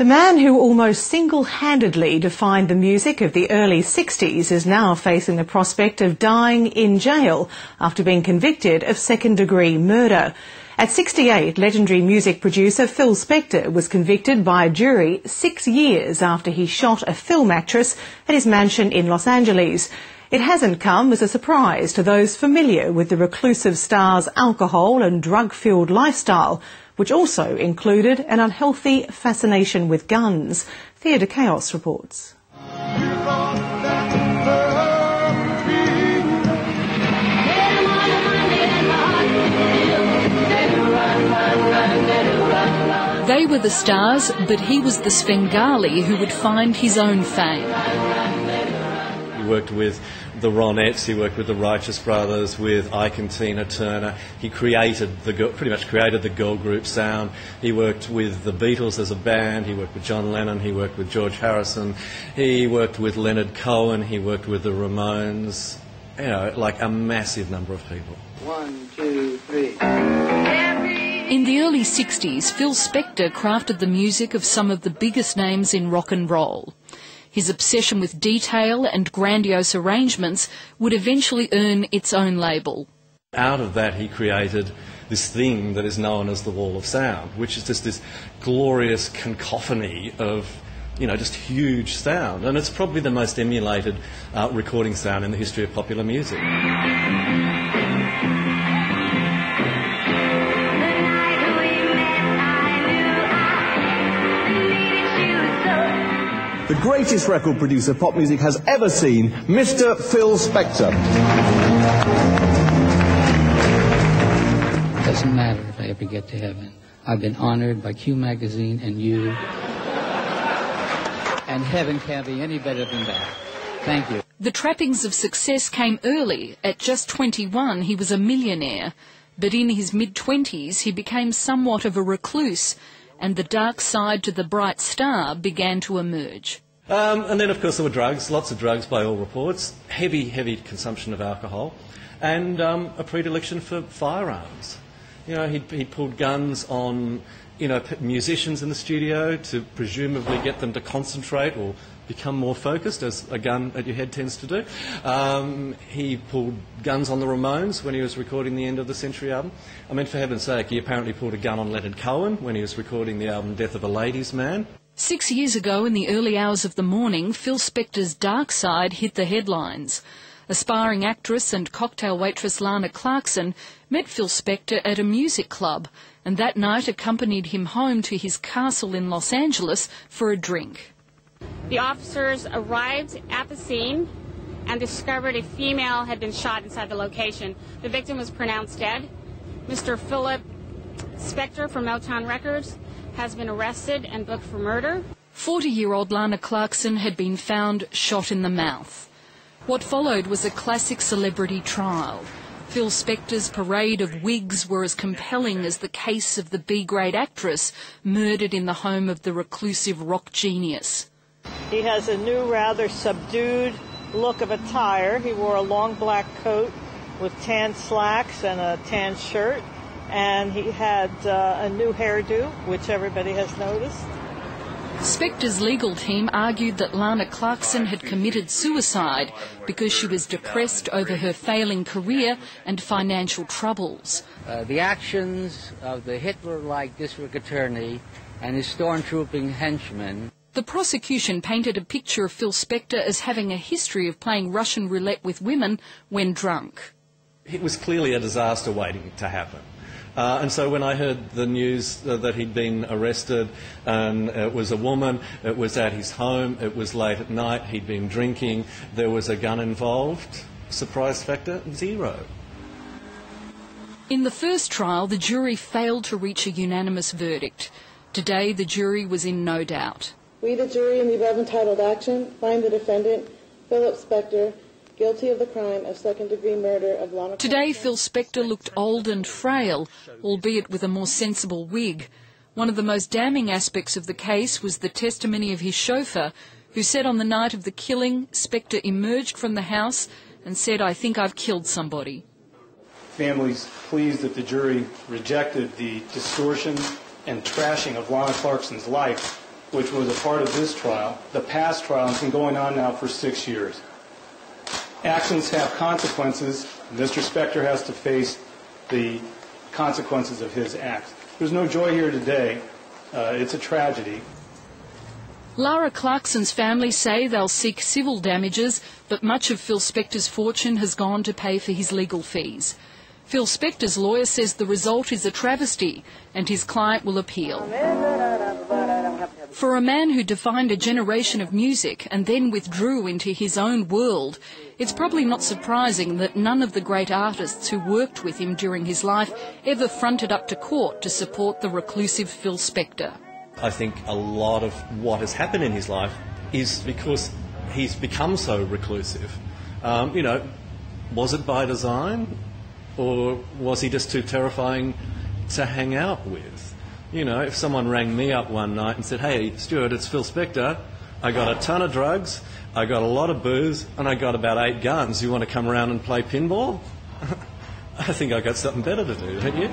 The man who almost single-handedly defined the music of the early 60s is now facing the prospect of dying in jail after being convicted of second-degree murder. At 68, legendary music producer Phil Spector was convicted by a jury 6 years after he shot a film actress at his mansion in Los Angeles. It hasn't come as a surprise to those familiar with the reclusive star's alcohol and drug-fuelled lifestyle, which also included an unhealthy fascination with guns. Thea de Chaos reports. They were the stars, but he was the Svengali who would find his own fame. He worked with the Ronettes, he worked with the Righteous Brothers, with Ike and Tina Turner. He pretty much created the girl group sound. He worked with the Beatles as a band, he worked with John Lennon, he worked with George Harrison, he worked with Leonard Cohen, he worked with the Ramones, you know, like a massive number of people. 1, 2, 3. In the early 60s, Phil Spector crafted the music of some of the biggest names in rock and roll. His obsession with detail and grandiose arrangements would eventually earn its own label. Out of that he created this thing that is known as the Wall of Sound, which is just this glorious cacophony of, you know, just huge sound. And it's probably the most emulated recording sound in the history of popular music. The greatest record producer pop music has ever seen, Mr. Phil Spector. Doesn't matter if I ever get to heaven. I've been honored by Q Magazine and you. And heaven can't be any better than that. Thank you. The trappings of success came early. At just 21, he was a millionaire. But in his mid-20s, he became somewhat of a recluse, and the dark side to the bright star began to emerge. And then, of course, there were drugs, lots of drugs by all reports, heavy consumption of alcohol, and a predilection for firearms. You know, he pulled guns on, you know, musicians in the studio to presumably get them to concentrate or become more focused, as a gun at your head tends to do. He pulled guns on the Ramones when he was recording the End of the Century album. I mean, for heaven's sake, he apparently pulled a gun on Leonard Cohen when he was recording the album Death of a Ladies' Man. 6 years ago, in the early hours of the morning, Phil Spector's dark side hit the headlines. Aspiring actress and cocktail waitress Lana Clarkson met Phil Spector at a music club, and that night accompanied him home to his castle in Los Angeles for a drink. The officers arrived at the scene and discovered a female had been shot inside the location. The victim was pronounced dead. Mr. Philip Spector from Motown Records has been arrested and booked for murder. 40-year-old Lana Clarkson had been found shot in the mouth. What followed was a classic celebrity trial. Phil Spector's parade of wigs were as compelling as the case of the B-grade actress murdered in the home of the reclusive rock genius. He has a new, rather subdued look of attire. He wore a long black coat with tan slacks and a tan shirt, and he had a new hairdo, which everybody has noticed. Spector's legal team argued that Lana Clarkson had committed suicide because she was depressed over her failing career and financial troubles. The actions of the Hitler-like district attorney and his stormtrooping henchmen. The prosecution painted a picture of Phil Spector as having a history of playing Russian roulette with women when drunk. It was clearly a disaster waiting to happen. And so when I heard the news that he'd been arrested, and it was a woman, it was at his home, it was late at night, he'd been drinking, there was a gun involved, surprise factor, 0. In the first trial, the jury failed to reach a unanimous verdict. Today, the jury was in no doubt. We, the jury, in the above entitled action, find the defendant, Philip Spector, guilty of the crime of second-degree murder of Lana Clarkson. Today, Phil Spector looked old and frail, albeit with a more sensible wig. One of the most damning aspects of the case was the testimony of his chauffeur, who said on the night of the killing, Spector emerged from the house and said, "I think I've killed somebody." Families pleased that the jury rejected the distortion and trashing of Lana Clarkson's life which was a part of this trial, the past trial, has been going on now for 6 years. Actions have consequences. Mr. Spector has to face the consequences of his acts. There's no joy here today. It's a tragedy. Lana Clarkson's family say they'll seek civil damages, but much of Phil Spector's fortune has gone to pay for his legal fees. Phil Spector's lawyer says the result is a travesty and his client will appeal. For a man who defined a generation of music and then withdrew into his own world, it's probably not surprising that none of the great artists who worked with him during his life ever fronted up to court to support the reclusive Phil Spector. I think a lot of what has happened in his life is because he's become so reclusive. Was it by design, or was he just too terrifying to hang out with? If someone rang me up one night and said, "Hey, Stuart, it's Phil Spector. I got a ton of drugs, I got a lot of booze, and I got about 8 guns. You want to come around and play pinball?" I think I got something better to do, don't you?